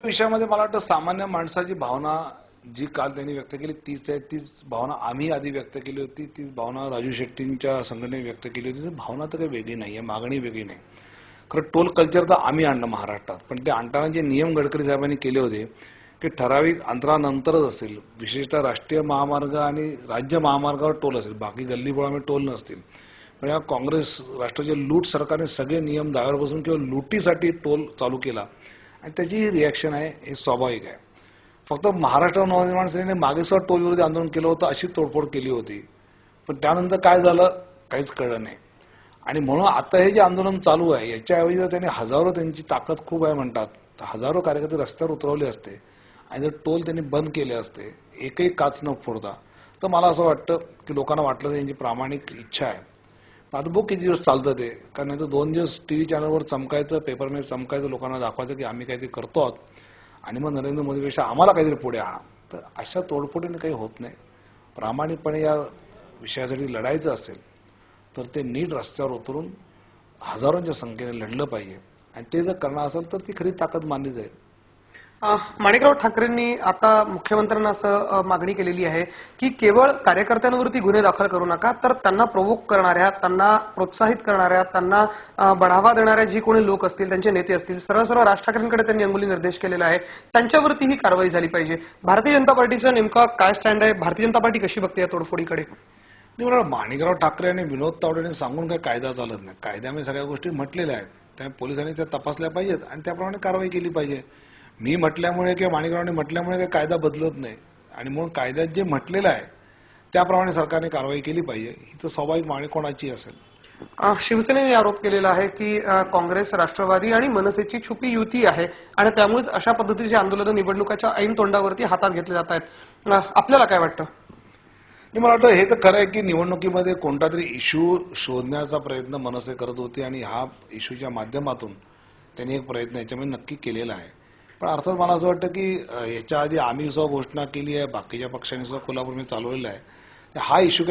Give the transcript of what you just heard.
विषयामध्ये मला वाटतं सामान्य माणसाची भावना जी काल त्यांनी व्यक्त केली तीच आहे. तीच भावना आम्ही आधी व्यक्त केली होती, तीच भावना राजू शेट्टींच्या संघटनेने व्यक्त केली होती. भावना तर काही वेगळी नाही आहे, मागणी वेगळी नाही. खरं टोल कल्चर तर आम्ही आणलं महाराष्ट्रात, पण ते आणताना जे नियम गडकरी साहेबांनी केले होते की ठराविक अंतरानंतरच असतील, विशेषतः राष्ट्रीय महामार्ग आणि राज्य महामार्गावर टोल असेल, बाकी गल्लीबोळामध्ये टोल नसतील. पण या काँग्रेस राष्ट्राच्या लूट सरकारने सगळे नियम दाव्यावर बसून किंवा लुटीसाठी टोल चालू केला आणि त्याची ही रिॲक्शन आहे, हे स्वाभाविक आहे. फक्त महाराष्ट्र नवनिर्माण सेनेने मागे सुद्धा टोल विरोधी आंदोलन केलं होतं, अशी तोडफोड केली होती. पण त्यानंतर काय झालं काहीच कळलं नाही. आणि म्हणून आता हे जे आंदोलन चालू आहे याच्याऐवजी जर त्यांनी हजारो, त्यांची ताकद खूप आहे म्हणतात, तर हजारो कार्यकर्ते रस्त्यावर उतरवले असते आणि जर टोल त्यांनी बंद केले असते एकही काच न फोडता, तर मला असं वाटतं की लोकांना वाटलं त्यांची प्रामाणिक इच्छा आहे. आता बघ किती दिवस चालतं ते, कारण नाही तर 2 दिवस टीव्ही चॅनलवर चमकायचं, पेपरमध्ये चमकायचं, लोकांना दाखवायचं की आम्ही काहीतरी करतो आहोत आणि मग नरेंद्र मोदीपेक्षा आम्हाला काहीतरी पुढे आणा. तर अशा तोडफोडीने काही होत नाही. प्रामाणिकपणे या विषयासाठी लढायचं असेल तर ते नीट रस्त्यावर उतरून हजारोंच्या संख्येने लढलं पाहिजे आणि ते जर करणार असेल तर ती खरी ताकद मानली जाईल. माणिकराव ठाकरेंनी आता मुख्यमंत्र्यांना असं मागणी केलेली आहे की केवळ कार्यकर्त्यांवरती गुन्हे दाखल करू नका, तर त्यांना प्रोवोक करणाऱ्या, त्यांना प्रोत्साहित करणाऱ्या, त्यांना बढावा देणाऱ्या जी कोणी लोक असतील, त्यांचे नेते असतील, सरळ सरळ राज ठाकरेंकडे त्यांनी अंगुली निर्देश केलेला आहे, त्यांच्यावरती ही कारवाई झाली पाहिजे. भारतीय जनता पार्टीचं नेमका काय स्टँड आहे? भारतीय जनता पार्टी कशी बघते या तोडफोडीकडे? नाही, मला माणिकराव ठाकरे आणि विनोद तावडेने सांगून काय कायदा चालत नाही. कायद्यामध्ये सगळ्या गोष्टी म्हटलेल्या आहेत, त्यामुळे पोलिसांनी त्या तपासल्या पाहिजेत आणि त्याप्रमाणे कारवाई केली पाहिजे. मी म्हटल्यामुळे किंवा माणिकरावांनी म्हटल्यामुळे काही कायदा बदलत नाही आणि म्हणून कायद्यात जे म्हटलेलं आहे त्याप्रमाणे सरकारने कारवाई केली पाहिजे. ही तर स्वाभाविक मागणी कोणाची असेल. शिवसेनेने आरोप केलेला आहे की काँग्रेस, राष्ट्रवादी आणि मनसेची छुपी युती आहे आणि त्यामुळेच अशा पद्धतीचे आंदोलनं निवडणुकाच्या ऐन तोंडावरती हातात घेतले जात आहेत. आपल्याला काय वाटतं? मला वाटतं हे तर खरं आहे की निवडणुकीमध्ये कोणता तरी इश्यू शोधण्याचा प्रयत्न मनसे करत होती आणि हा इश्यूच्या माध्यमातून त्यांनी एक प्रयत्न याच्यामध्ये नक्की केलेला आहे. पण अर्थात मला असं वाटतं की याच्या आधी आम्ही सुद्धा घोषणा केली आहे, बाकीच्या पक्षांनी सुद्धा कोल्हापूरमध्ये चालवलेला आहे. हा इश्यू